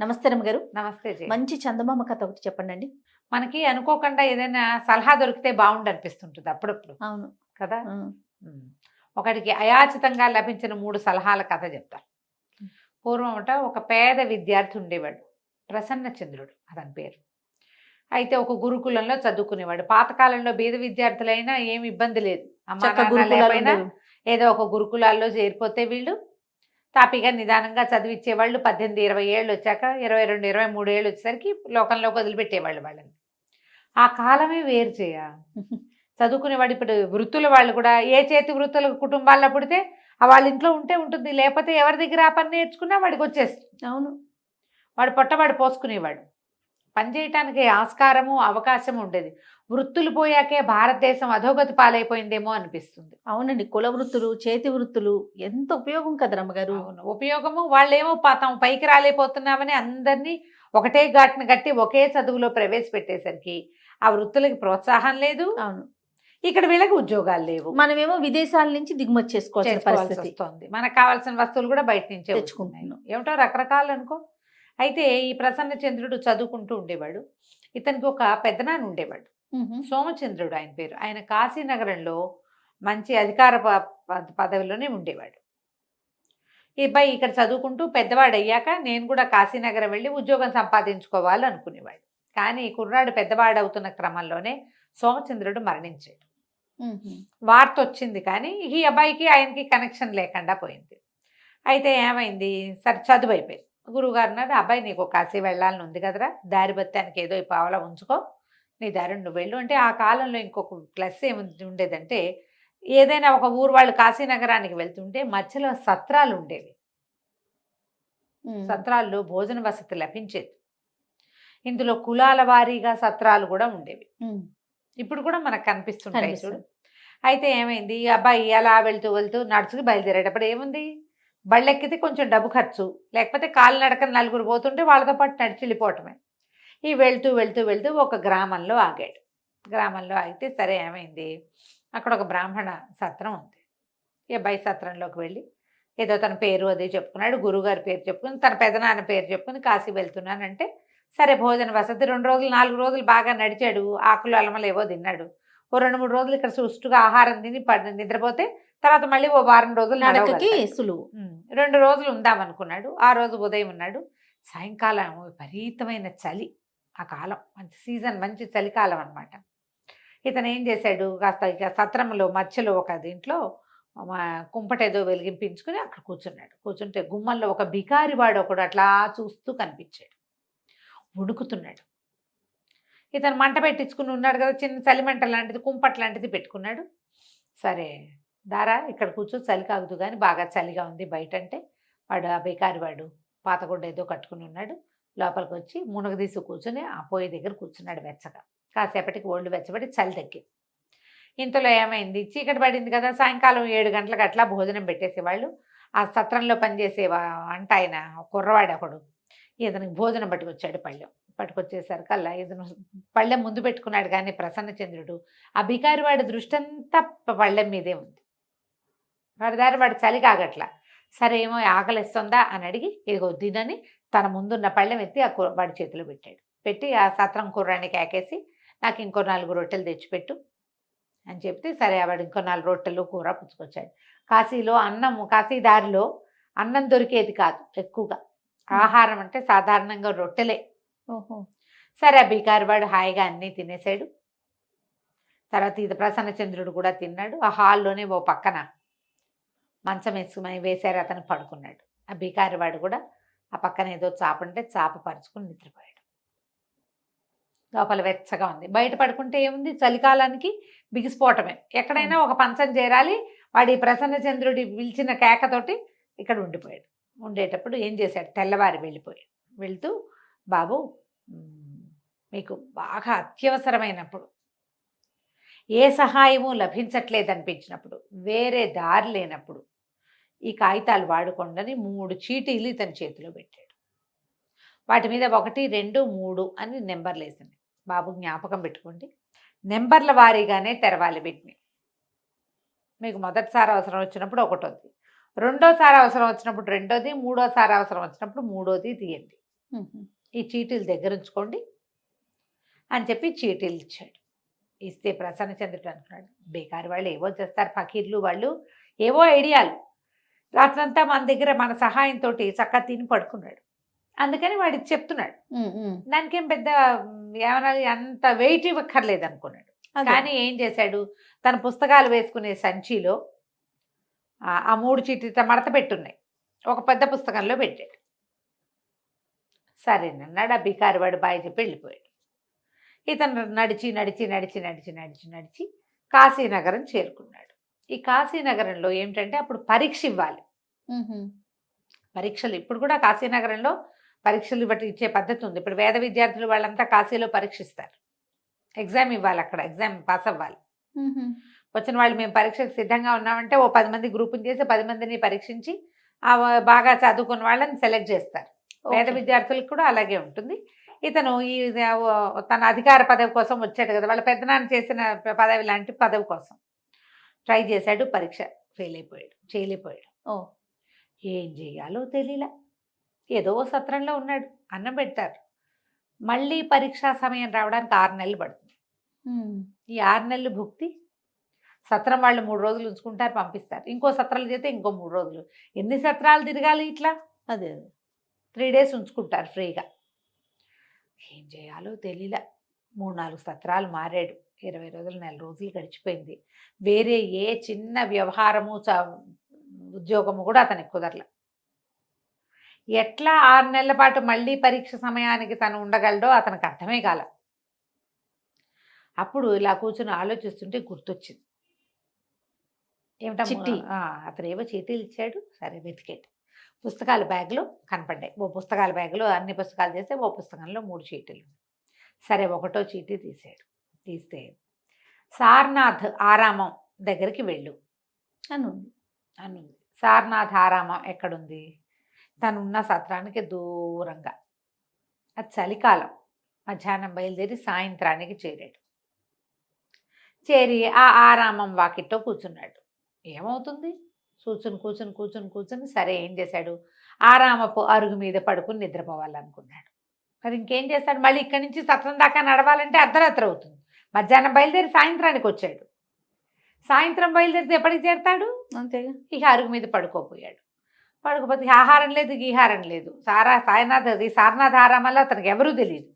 నమస్తే రమ్మగారు. నమస్తే జీ. మంచి చందమామ కథ ఒకటి చెప్పండండి. మనకి అనుకోకుండా ఏదైనా సలహా దొరికితే బాగుండనిపిస్తుంటుంది అప్పుడప్పుడు అవును. కదా. ఆ! ఉమ్. ఒకటికి అయాచితంగా లభించిన 3 సలహాల కథ చెప్తా. పూర్వమట ఒక పేద విద్యార్థి ఉండేవాడు. ప్రసన్నచంద్రుడు అతని పేరు. అయితే ఒక గురుకులంలో చదువుకునేవాడు. పాతకాలంలో బీద విద్యార్థులైనా ఏమి ఇబ్బంది లేదు. అమ్మా చక్క నాన్న గురుకులాలు లేకపోయినా ఉండేవి. ఏదో ఒక గురుకులాల్లో చేరిపోతే వీళ్ళు తాపీగా నిదానంగా చదివిచ్చేవాళ్ళు. 18, 20 ఏళ్ళు వచ్చాక 22, 23 ఏళ్ళు వచ్చేసరికి లోకంలోకి వదిలిపెట్టేవాళ్ళు వాళ్ళని. ఆ కాలమే వేరు చేయ. చదువుకునేవాడు ఇప్పుడు వృత్తుల వాళ్ళు కూడా ఏ చేతి వృత్తుల కుటుంబాల్లో పుడితే వాళ్ళ ఇంట్లో ఉంటే ఉంటుంది, లేకపోతే ఎవరి దగ్గర ఆ పని నేర్చుకున్నా వాడికి వచ్చేస్తుంది. అవును. వాడు పొట్టవాడు పోసుకునేవాడు. పని చేయటానికి ఆస్కారము అవకాశం ఉండేది. వృత్తులు పోయాకే భారతదేశం అధోగతి పాలైపోయిందేమో అనిపిస్తుంది. అవునండి. కుల వృత్తులు, చేతి వృత్తులు ఎంత ఉపయోగం కదా రమ్మగారు. అవును, ఉపయోగము. వాళ్ళేమో తాము పైకి రాలేకపోతున్నామని అందరినీ ఒకటే ఘాటును కట్టి ఒకే చదువులో ప్రవేశపెట్టేసరికి ఆ వృత్తులకి ప్రోత్సాహం లేదు. అవును. ఇక్కడ వీళ్ళకి ఉద్యోగాలు లేవు. మనమేమో విదేశాల నుంచి దిగుమతి చేసుకోవాల్సిన చేసుకోవాల్సి పరిస్థితి. వస్తుంది. మనకు కావాల్సిన వస్తువులు కూడా బయట నుంచే తెచ్చుకుంటున్నాం. వస్తున్నాయి. ఏమిటో రకరకాలు అనుకో. అయితే ఈ ప్రసన్నచంద్రుడు చదువుకుంటూ ఉండేవాడు. ఇతనికి ఒక పెద్దనాన్న ఉండేవాడు. హుహు. సోమచంద్రుడు ఆయన పేరు. ఆయన కాశీనగరంలో మంచి అధికార పదవిలోనే ఉండేవాడు. ఈ అబ్బాయి ఇక్కడ చదువుకుంటూ పెద్దవాడు అయ్యాక నేను కూడా కాశీనగరం వెళ్ళి ఉద్యోగం సంపాదించుకోవాలి అనుకునేవాడు. కానీ ఈ కుర్రాడు పెద్దవాడు అవుతున్న క్రమంలోనే సోమచంద్రుడు మరణించాడు. హుహు. వార్త వచ్చింది కానీ ఈ అబ్బాయికి ఆయనకి కనెక్షన్ లేకుండా పోయింది. అయితే ఏమైంది, సరే చదువు అయిపోయింది. గురువుగారు అన్నారు, అబ్బాయి నీకు కాశీ వెళ్ళాలని ఉంది కదరా, దారి బత్తానికి ఏదో ఈ పావలా ఉంచుకో, నీ దారి నువ్వు వెళ్ళు అంటే. ఆ కాలంలో ఇంకొక ప్లస్ ఏమి ఉండేదంటే, ఏదైనా ఒక ఊరు వాళ్ళు కాశీనగరానికి వెళ్తుంటే మధ్యలో సత్రాలు ఉండేవి. హ్మ్. సత్రాల్లో భోజన వసతి లభించేది. ఇందులో కులాల వారీగా సత్రాలు కూడా ఉండేవి. హ్మ్. ఇప్పుడు కూడా మనకు కనిపిస్తుంటాయి చూడు. కనిపిస్తుంది. అయితే ఏమైంది, ఈ అబ్బాయి అలా వెళ్తూ వెళ్తూ నడుచుకు బయలుదేరేటప్పుడు ఏముంది, బళ్ళెక్కితే కొంచెం డబ్బు ఖర్చు, లేకపోతే కాలినడకన నలుగురు పోతుంటే వాళ్ళతో పాటు నడిచి వెళ్ళిపోవటమే. ఈ వెళ్తూ వెళ్తూ వెళ్తూ ఒక గ్రామంలో ఆగాడు. గ్రామంలో ఆగితే సరే ఏమైంది, అక్కడ ఒక బ్రాహ్మణ సత్రం ఉంది. ఈ అబ్బాయి సత్రంలోకి వెళ్ళి ఏదో తన పేరు అది చెప్పుకున్నాడు. గురువుగారి పేరు చెప్పుకుని, తన పెదనాన్న పేరు చెప్పుకుని కాశీ వెళ్తున్నానంటే సరే భోజన వసతి 2 రోజులు 4 రోజులు బాగా నడిచాడు. ఆకులు అలమలు ఏవో తిన్నాడు. ఓ 2-3 రోజులు ఇక్కడ సుష్టుగా ఆహారం తిని నిద్రపోతే తర్వాత మళ్ళీ ఓ వారం రోజులు నడకకి నడవగలుగుతాడు. సులువు. 2 రోజులు ఉందామనుకున్నాడు. ఆ రోజు ఉదయం ఉన్నాడు. సాయంకాలం విపరీతమైన చలి. ఆ కాలం మంచి సీజన్, మంచి చలికాలం అనమాట. ఇతను ఏం చేశాడు, కాస్త ఇక సత్రంలో మధ్యలో ఒక దీంట్లో కుంపటేదో వెలిగింపించుకుని అక్కడ కూర్చున్నాడు. కూర్చుంటే గుమ్మంలో ఒక బికారి వాడు ఒకడు అట్లా చూస్తూ కనిపించాడు. ఉడుకుతున్నాడు. ఇతను మంట పెట్టించుకుని ఉన్నాడు కదా, చిన్న చలిమంట లాంటిది, కుంపట్ లాంటిది పెట్టుకున్నాడు. సరే దారా ఇక్కడ కూర్చో, చలి కాగుదు కానీ బాగా చలిగా ఉంది బయట అంటే, వాడు ఆ బేకారి వాడు పాతగుడ్డ ఏదో కట్టుకుని ఉన్నాడు. లోపలికి వచ్చి మునగదీసి కూర్చొని ఆ పొయ్యి దగ్గర కూర్చున్నాడు వెచ్చగా. కాసేపటికి ఒళ్ళు వెచ్చబడి చలి తగ్గింది. ఇంతలో ఏమైంది, చీకటి పడింది కదా, సాయంకాలం 7 గంటలకు అట్లా భోజనం పెట్టేసేవాళ్ళు. ఆ సత్రంలో పనిచేసే వంట ఆయన కుర్రవాడు ఒకడు ఇతనికి భోజనం పట్టుకొచ్చాడు. పట్టుకొచ్చేసరికల్లా ఇతను పళ్ళెం ముందు పెట్టుకున్నాడు. కానీ ప్రసన్నచంద్రుడు ఆ బికారి వాడి దృష్టి అంతా పళ్ళెం మీదే ఉంది. వాడి దారి వాడు చలి కాగట్లా. సరే ఏమో ఆకలిస్తుందా అని అడిగి ఇదిగో తినని తన ముందున్న పళ్ళెం ఎత్తి ఆ వాడి చేతిలో పెట్టాడు. పెట్టి ఆ సత్రం కుర్రాన్ని కేకేసి నాకు ఇంకో 4 రొట్టెలు తెచ్చిపెట్టు అని చెప్తే సరే వాడు ఇంకో 4 రొట్టెలు కూర పుచ్చుకొచ్చాడు. కాశీలో కాశీ దారిలో అన్నం దొరికేది కాదు ఎక్కువగా. ఆహారం అంటే సాధారణంగా రొట్టెలే. ఓహో! సరే ఆ బికారి వాడు హాయిగా అన్నీ తినేసాడు. తర్వాత ఇది ప్రసన్నచంద్రుడు కూడా తిన్నాడు. ఆ హాల్లోనే ఓ పక్కన మంచం వేశారు, అతను పడుకున్నాడు. ఆ బికారి వాడు కూడా ఆ పక్కన ఏదో చాప ఉంటే చాప పరుచుకుని నిద్రపోయాడు. లోపల వెచ్చగా ఉంది. బయట పడుకుంటే ఏముంది, చలికాలానికి బిగిసిపోవటమే. ఎక్కడైనా ఒక పంచం చేరాలి. వాడి ప్రసన్నచంద్రుడి పిలిచిన కేకతోటి ఇక్కడ ఉండిపోయాడు. ఉండేటప్పుడు ఏం చేశాడు, తెల్లవారి వెళ్తూ బాబు మీకు బాగా అత్యవసరమైనప్పుడు, ఏ సహాయము లభించట్లేదనిపించినప్పుడు, వేరే దారి లేనప్పుడు ఈ కాగితాలు వాడుకోండి 3 చీటీలు ఇతని చేతిలో పెట్టాడు. వాటి మీద 1, 2, 3 అని నెంబర్లు వేసింది. బాబు జ్ఞాపకం పెట్టుకోండి, నెంబర్ల వారీగానే తెరవాలి వీటిని. మీకు మొదటిసారి అవసరం వచ్చినప్పుడు ఒకటోది, రెండోసారి అవసరం వచ్చినప్పుడు రెండోది, మూడోసారి అవసరం వచ్చినప్పుడు మూడోది తీయండి. ఈ చీటీలు దగ్గర ఉంచుకోండి అని చెప్పి చీటీలు ఇచ్చాడు. ఇస్తే ప్రసన్నచంద్రుడు అనుకున్నాడు, బేకారి వాళ్ళు ఏవో చేస్తారు, ఫకీర్లు వాళ్ళు ఏవో ఐడియాలు. రాత్రంతా మన దగ్గర మన సహాయంతో చక్కగా తిని పడుకున్నాడు. అందుకని వాడికి చెప్తున్నాడు. దానికేం పెద్ద ఏమన్నా అంత వెయిట్ ఇవ్వక్కర్లేదు అనుకున్నాడు. కానీ ఏం చేశాడు, తన పుస్తకాలు వేసుకునే సంచిలో ఆ 3 చీటీలతో మడత పెట్టున్నాయి ఒక పెద్ద పుస్తకంలో పెట్టాడు. సరేనన్నాడు. ఆ బికారి వాడు బాయ్ చెప్పి వెళ్ళిపోయాడు. ఇతను నడిచి నడిచి నడిచి నడిచి నడిచి నడిచి కాశీనగరం చేరుకున్నాడు. ఈ కాశీనగరంలో ఏమిటంటే అప్పుడు పరీక్ష ఇవ్వాలి. పరీక్షలు ఇప్పుడు కూడా కాశీనగరంలో పరీక్షలు ఇచ్చే పద్ధతి ఉంది. ఇప్పుడు వేద విద్యార్థులు వాళ్ళంతా కాశీలో పరీక్షిస్తారు. ఎగ్జామ్ ఇవ్వాలి, అక్కడ ఎగ్జామ్ పాస్ అవ్వాలి. వచ్చిన వాళ్ళు మేము పరీక్షకు సిద్ధంగా ఉన్నామంటే ఓ 10 మంది గ్రూపుని చేసి 10 మందిని పరీక్షించి బాగా చదువుకున్న వాళ్ళని సెలెక్ట్ చేస్తారు. వేద విద్యార్థులకు కూడా అలాగే ఉంటుంది. ఇతను ఈ తన అధికార పదవి కోసం వచ్చాడు కదా, వాళ్ళ పెద్దనాన్న చేసిన పదవి లాంటి పదవి కోసం ట్రై చేశాడు. పరీక్ష ఫెయిల్ అయిపోయాడు, చేయలేకపోయాడు. ఏం చేయాలో తెలియలా. ఏదో సత్రంలో ఉన్నాడు, అన్నం పెడతారు. మళ్ళీ పరీక్షా సమయం రావడానికి 6 నెలలు పడుతుంది. ఈ 6 నెలలు భుక్తి సత్రం వాళ్ళు 3 రోజులు ఉంచుకుంటారు, పంపిస్తారు. ఇంకో సత్రాలు చేస్తే ఇంకో 3 రోజులు. ఎన్ని సత్రాలు తిరగాలి ఇట్లా? అదే 3 డేస్ ఉంచుకుంటారు ఫ్రీగా. ఏం చేయాలో తెలియలా. 3-4 సత్రాలు మారాడు. 20 రోజులు, 1 నెల రోజులు గడిచిపోయింది. వేరే ఏ చిన్న వ్యవహారము ఉద్యోగము కూడా అతనికి కుదరలే. ఎట్లా 6 నెలల పాటు మళ్ళీ పరీక్ష సమయానికి తను ఉండగలడో అతనికి అర్థమే కాల. అప్పుడు ఇలా కూర్చొని ఆలోచిస్తుంటే గుర్తొచ్చింది. ఏమిటా చిట్టి? అతను ఏవో చీటీలు ఇచ్చాడు. సరే వెతికేట పుస్తకాల బ్యాగ్లో కనపడ్డాయి. ఓ పుస్తకాల బ్యాగ్లో అన్ని పుస్తకాలు చేస్తే ఓ పుస్తకంలో 3 చీటీలు. సరే ఒకటో చీటీ తీసాడు. తీస్తే సారనాథ్ ఆరామం దగ్గరికి వెళ్ళు అనుంది. సారనాథ్ ఆరామం ఎక్కడుంది? తనున్న సత్రానికి దూరంగా. అది చలికాలం. మధ్యాహ్నం బయలుదేరి సాయంత్రానికి చేరాడు. చేరి ఆ ఆరామం వాకిట్లో కూర్చున్నాడు. ఏమవుతుంది? కూర్చుని సరే ఏం చేశాడు, ఆరామపు అరుగు మీద పడుకుని నిద్రపోవాలనుకున్నాడు. మరి ఇంకేం చేస్తాడు, మళ్ళీ ఇక్కడి నుంచి సత్రం దాకా నడవాలంటే అర్ధరాత్రి అవుతుంది. మధ్యాహ్నం బయలుదేరి సాయంత్రానికి వచ్చాడు. సాయంత్రం బయలుదేరితే ఎప్పటికి చేరుతాడు? అంతేగా. ఇక అరుగు మీద పడుకోపోయాడు. పడుకోపోతే ఆహారం లేదు, గీహారం లేదు. సారనాథ్ ఆరామల్లో అతనికి ఎవరూ తెలియదు.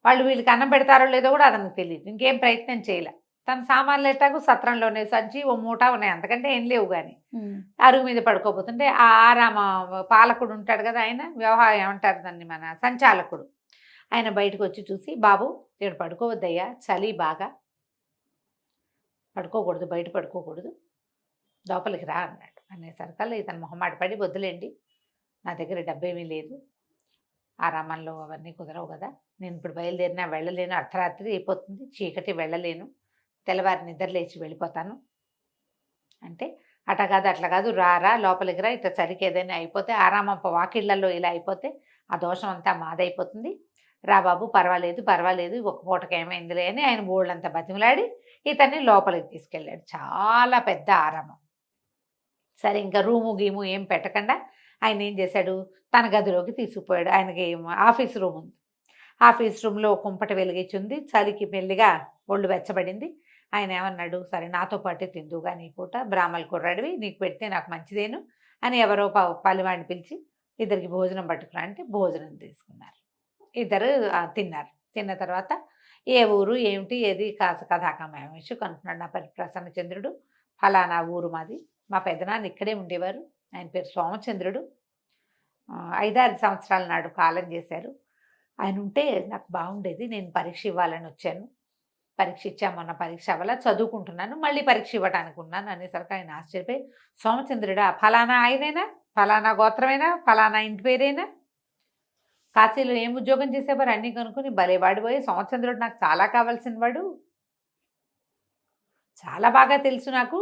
వాళ్ళు వీళ్ళకి అన్నం పెడతారో లేదో కూడా అతనికి తెలియదు. ఇంకేం ప్రయత్నం చేయలే. తన సామాన్లు ఎట్టాకు సత్రంలోనే సంచి ఓ మూట ఉన్నాయి, అంతకంటే ఏం లేవు. కానీ అరుగు మీద పడుకోపోతుంటే ఆ ఆరామ పాలకుడు ఉంటాడు కదా, ఆయన వ్యవహారం ఏమంటారు దాన్ని, మన సంచాలకుడు, ఆయన బయటకు వచ్చి చూసి, బాబు నేను పడుకోవద్దయ్యా, చలి బాగా, పడుకోకూడదు, బయట పడుకోకూడదు, లోపలికి రా అన్నాడు. అనేసరికల్లా ఇతను మొహమాట పడి, వద్దులేండి నా దగ్గర డబ్బేమీ లేదు, ఆరామంలో అవన్నీ కుదరవు కదా, నేను ఇప్పుడు బయలుదేరినా వెళ్ళలేను, అర్ధరాత్రి అయిపోతుంది, చీకటి వెళ్ళలేను, తెల్లవారి నిద్ర లేచి వెళ్ళిపోతాను అంటే, అట్లా కాదు అట్లా కాదు, రా లోపలికి రా, ఇట్లా చలికి ఏదైనా అయిపోతే ఆరామం వాకిళ్లలో ఇలా అయిపోతే ఆ దోషం అంతా మాదైపోతుంది, రా బాబు పర్వాలేదు ఒక పూటకి ఏమైందిలే అని ఆయన బోళ్ళంతా బతిమలాడి ఇతన్ని లోపలికి తీసుకెళ్ళాడు. చాలా పెద్ద ఆరామం. సరే ఇంకా రూము గీము ఏం పెట్టకుండా ఆయన ఏం చేశాడు, తన గదిలోకి తీసుకుపోయాడు. ఆయనకి ఆఫీస్ రూమ్ ఉంది. ఆఫీస్ రూమ్లో కుంపట వెలిగించింది. చలికి మెల్లిగా ఒళ్ళు వెచ్చబడింది. ఆయన ఏమన్నాడు, సరే నాతో పాటే తిందుగా నీ పూట, బ్రాహ్మణ కుర్రాడివి, నీకు పెడితే నాకు మంచిదేను అని ఎవరో పలివాడిని పిలిచి ఇద్దరికి భోజనం పట్టుకురా అంటే భోజనం తీసుకున్నారు. ఇద్దరు తిన్నారు. తిన్న తర్వాత ఏ ఊరు ఏమిటి ఏది కథాకమేషు కనుక్కున్నాడు. నా పేరు ప్రసన్నచంద్రుడు, ఫలానా ఊరు మాది, మా పెద్దనాన్న ఇక్కడే ఉండేవారు, ఆయన పేరు సోమచంద్రుడు, 5-6 సంవత్సరాల నాడు కాలం చేశారు, ఆయన ఉంటే నాకు బాగుండేది, నేను పరీక్ష ఇవ్వాలని వచ్చాను, పరీక్ష ఇచ్చా, మొన్న పరీక్ష అవ్వాల, చదువుకుంటున్నాను, మళ్ళీ పరీక్ష ఇవ్వడానికి ఉన్నాను అనేసరికి ఆయన ఆశ్చర్యపోయి, సోమచంద్రుడా ఫలానా ఆయనేనా, ఫలానా గోత్రమేనా, ఫలానా ఇంటి పేరేనా, కాశీలో ఏం ఉద్యోగం చేసేవారు అన్నీ కనుక్కొని భలేవాడు పోయి, సోమచంద్రుడు నాకు చాలా కావాల్సిన వాడు, చాలా బాగా తెలుసు నాకు,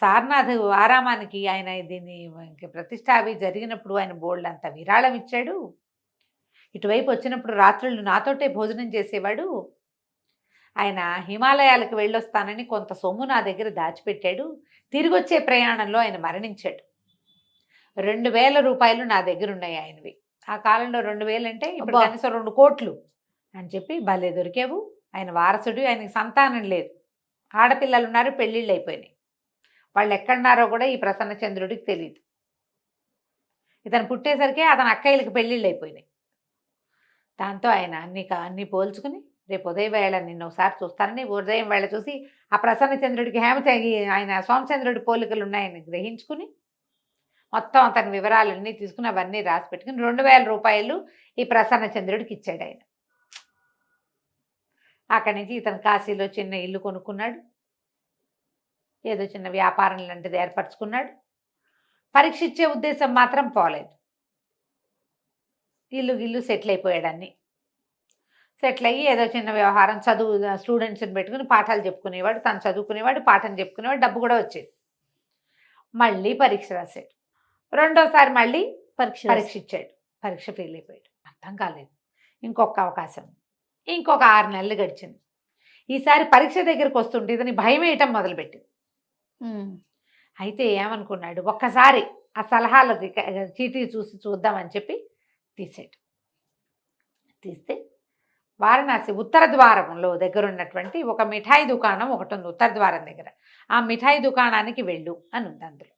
సారనాథ్ ఆరామానికి ఆయన దీన్ని ప్రతిష్ట అవి జరిగినప్పుడు ఆయన బోల్డ్ అంత విరాళం ఇచ్చాడు, ఇటువైపు వచ్చినప్పుడు రాత్రులు నాతోటే భోజనం చేసేవాడు, ఆయన హిమాలయాలకు వెళ్ళొస్తానని కొంత సొమ్ము నా దగ్గర దాచిపెట్టాడు, తిరిగి వచ్చే ప్రయాణంలో ఆయన మరణించాడు, 2000 రూపాయలు నా దగ్గర ఉన్నాయి ఆయనవి, ఆ కాలంలో 2000 అంటే ఇప్పుడు అబ్బా. కనీసం 2 కోట్లు అని చెప్పి భలే దొరికావు, ఆయన వారసుడు, ఆయనకి సంతానం లేదు, ఆడపిల్లలు ఉన్నారు, పెళ్ళిళ్ళు అయిపోయినాయి, వాళ్ళు ఎక్కడున్నారో కూడా ఈ ప్రసన్నచంద్రుడికి తెలియదు. ఇతను పుట్టేసరికి అతని అక్కయ్యలకి పెళ్ళిళ్ళు అయిపోయినాయి. దాంతో ఆయన అన్ని పోల్చుకుని రేపు ఉదయం వేళ నిన్ను ఒకసారి చూస్తానని ఉదయం వేళ చూసి ఆ ప్రసన్నచంద్రుడికి ఆయన సోమచంద్రుడి పోలికలు ఉన్నాయని గ్రహించుకుని మొత్తం అతని వివరాలన్నీ తీసుకుని అవన్నీ రాసి పెట్టుకుని 2000 రూపాయలు ఈ ప్రసన్నచంద్రుడికి ఇచ్చాడు ఆయన. అక్కడి నుంచి ఇతను కాశీలో చిన్న ఇల్లు కొనుక్కున్నాడు, ఏదో చిన్న వ్యాపారం లాంటిది ఏర్పరచుకున్నాడు. పరీక్ష ఇచ్చే ఉద్దేశం మాత్రం పోలేదు. ఇల్లు సెటిల్ అయిపోయాడు. అన్ని సెటిల్ అయ్యి ఏదో చిన్న వ్యవహారం, చదువు స్టూడెంట్స్ని పెట్టుకుని పాఠాలు చెప్పుకునేవాడు, తను చదువుకునేవాడు, పాఠం చెప్పుకునేవాడు, డబ్బు కూడా వచ్చేది. మళ్ళీ పరీక్ష రాశాడు. రెండోసారి మళ్ళీ పరీక్ష ఇచ్చాడు. పరీక్ష ఫెయిల్ అయిపోయాడు. అర్థం కాలేదు. ఇంకొక అవకాశం, ఇంకొక 6 నెలలు గడిచింది. ఈసారి పరీక్ష దగ్గరికి వస్తుంటే ఇతని భయం వేయటం మొదలుపెట్టింది. అయితే ఏమనుకున్నాడు, ఒక్కసారి ఆ సలహాలది చీటీ చూద్దామని చెప్పి తీసాడు. తీస్తే వారణాసి ఉత్తర ద్వారంలో దగ్గర ఉన్నటువంటి ఒక మిఠాయి దుకాణం ఒకటి ఉంది, ఉత్తర ద్వారం దగ్గర. ఆ మిఠాయి దుకాణానికి వెళ్ళు అని ఉంది అందులో.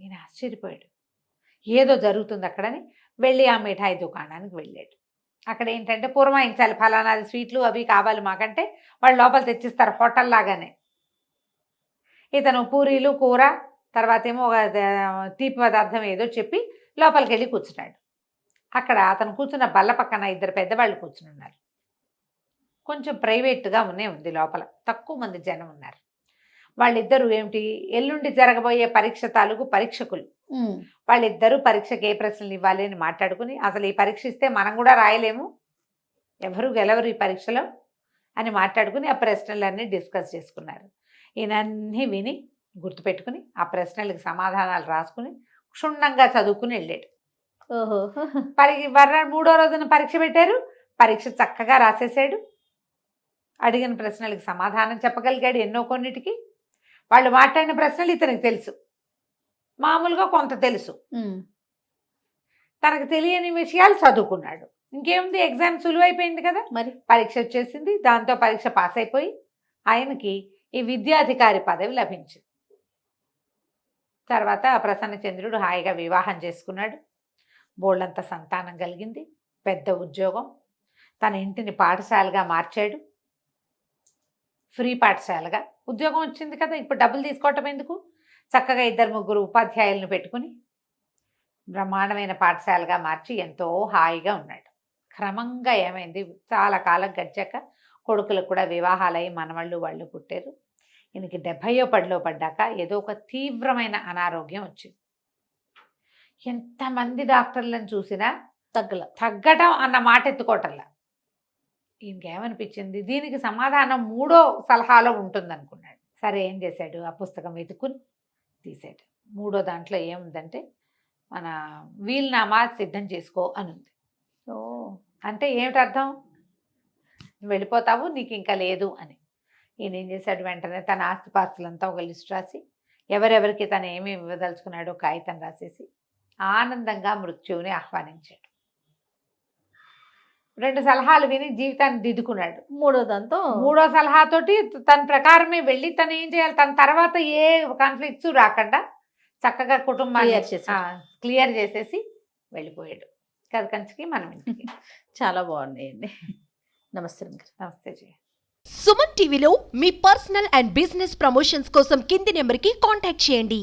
ఈయన ఆశ్చర్యపోయాడు, ఏదో జరుగుతుంది అక్కడని వెళ్ళి ఆ మిఠాయి దుకాణానికి వెళ్ళాడు. అక్కడ ఏంటంటే పురమాయించాలి, ఫలానాది స్వీట్లు అవి కావాలి మాకంటే వాళ్ళు లోపల తెచ్చిస్తారు హోటల్ లాగానే. ఇతను పూరీలు, కూర, తర్వాత ఏమో ఒక తీపి పదార్థం ఏదో చెప్పి లోపలికి వెళ్ళి కూర్చున్నాడు. అక్కడ అతను కూర్చున్న బల్ల పక్కన 2 పెద్దవాళ్ళు కూర్చుని ఉన్నారు. కొంచెం ప్రైవేట్గా ఉంది లోపల, తక్కువ మంది జనం ఉన్నారు. వాళ్ళిద్దరూ ఏమిటి, ఎల్లుండి జరగబోయే పరీక్ష తాలూకు పరీక్షకులు. వాళ్ళిద్దరూ పరీక్షకి ఏ ప్రశ్నలు ఇవ్వాలి అని మాట్లాడుకుని, అసలు ఈ పరీక్ష ఇస్తే మనం కూడా రాయలేము, ఎవరు గెలవరు ఈ పరీక్షలో అని మాట్లాడుకుని ఆ ప్రశ్నలన్నీ డిస్కస్ చేసుకున్నారు. ఈయనన్నీ విని గుర్తుపెట్టుకుని ఆ ప్రశ్నలకు సమాధానాలు రాసుకుని క్షుణ్ణంగా చదువుకుని వెళ్ళాడు. ఓహో. మూడో రోజున పరీక్ష పెట్టారు. పరీక్ష చక్కగా రాసేసాడు. అడిగిన ప్రశ్నలకు సమాధానం చెప్పగలిగాడు. ఎన్నో కొన్నిటికి వాళ్ళు మాట్లాడిన ప్రశ్నలు ఇతనికి తెలుసు, మామూలుగా కొంత తెలుసు. తనకు తెలియని విషయాలు చదువుకున్నాడు. ఇంకేముంది, ఎగ్జామ్ సులువైపోయింది కదా, మరి పరీక్ష వచ్చేసింది. దాంతో పరీక్ష పాస్ అయిపోయి ఆయనకి ఈ విద్యాధికారి పదవి లభించింది. తర్వాత ప్రసన్నచంద్రుడు హాయిగా వివాహం చేసుకున్నాడు. బోళ్ళంత సంతానం కలిగింది, పెద్ద ఉద్యోగం, తన ఇంటిని పాఠశాలగా మార్చాడు. ఫ్రీ పాఠశాలగా ఉద్యోగం వచ్చింది కదా, ఇప్పుడు డబ్బులు తీసుకోవటం ఎందుకు, చక్కగా 2-3 ఉపాధ్యాయులను పెట్టుకుని బ్రహ్మాండమైన పాఠశాలగా మార్చి ఎంతో హాయిగా ఉన్నాడు. క్రమంగా ఏమైంది, చాలా కాలం గడిచాక కొడుకులకు కూడా వివాహాలయ్యి మనవాళ్ళు వాళ్ళు పుట్టారు. ఈయనకి 70వ పడిలో పడ్డాక ఏదో ఒక తీవ్రమైన అనారోగ్యం వచ్చింది. ఎంతమంది డాక్టర్లను చూసినా తగ్గటం అన్న మాట ఎత్తుకోవటంలా. ఈయనకేమనిపించింది, దీనికి సమాధానం 3వ సలహాలో ఉంటుందనుకున్నాడు. సరే ఏం చేశాడు, ఆ పుస్తకం వెతుకుని తీసాడు. 3వ దాంట్లో ఏముందంటే, మన వీలునామా సిద్ధం చేసుకో అని ఉంది. అంటే ఏమిటి అర్థం, వెళ్ళిపోతావు, నీకు ఇంకా లేదు అని. ఈయన ఏం చేశాడు, వెంటనే తన ఆస్తిపాస్తులంతా ఒక లిస్ట్ రాసి ఎవరెవరికి తను ఏమేమి ఇవ్వదలుచుకున్నాడో కాగితం రాసేసి ఆనందంగా మృత్యువుని ఆహ్వానించాడు. 2 సలహాలు విని జీవితాన్ని దిద్దుకున్నాడు. 3వ సలహాతోటి తన ప్రకారమే వెళ్ళి తను ఏం చేయాలి, తన తర్వాత ఏ కాన్ఫ్లిక్ట్స్ రాకుండా చక్కగా కుటుంబాన్ని క్లియర్ చేసేసి వెళ్ళిపోయాడు. కథ కంచికి మనం ఇంటికి. చాలా బాగున్నాయండి. నమస్తే. నమస్తే జయ. సుమన్ టీవీలో మీ పర్సనల్ అండ్ బిజినెస్ ప్రమోషన్స్ కోసం కింది నెంబర్కి కాంటాక్ట్ చేయండి.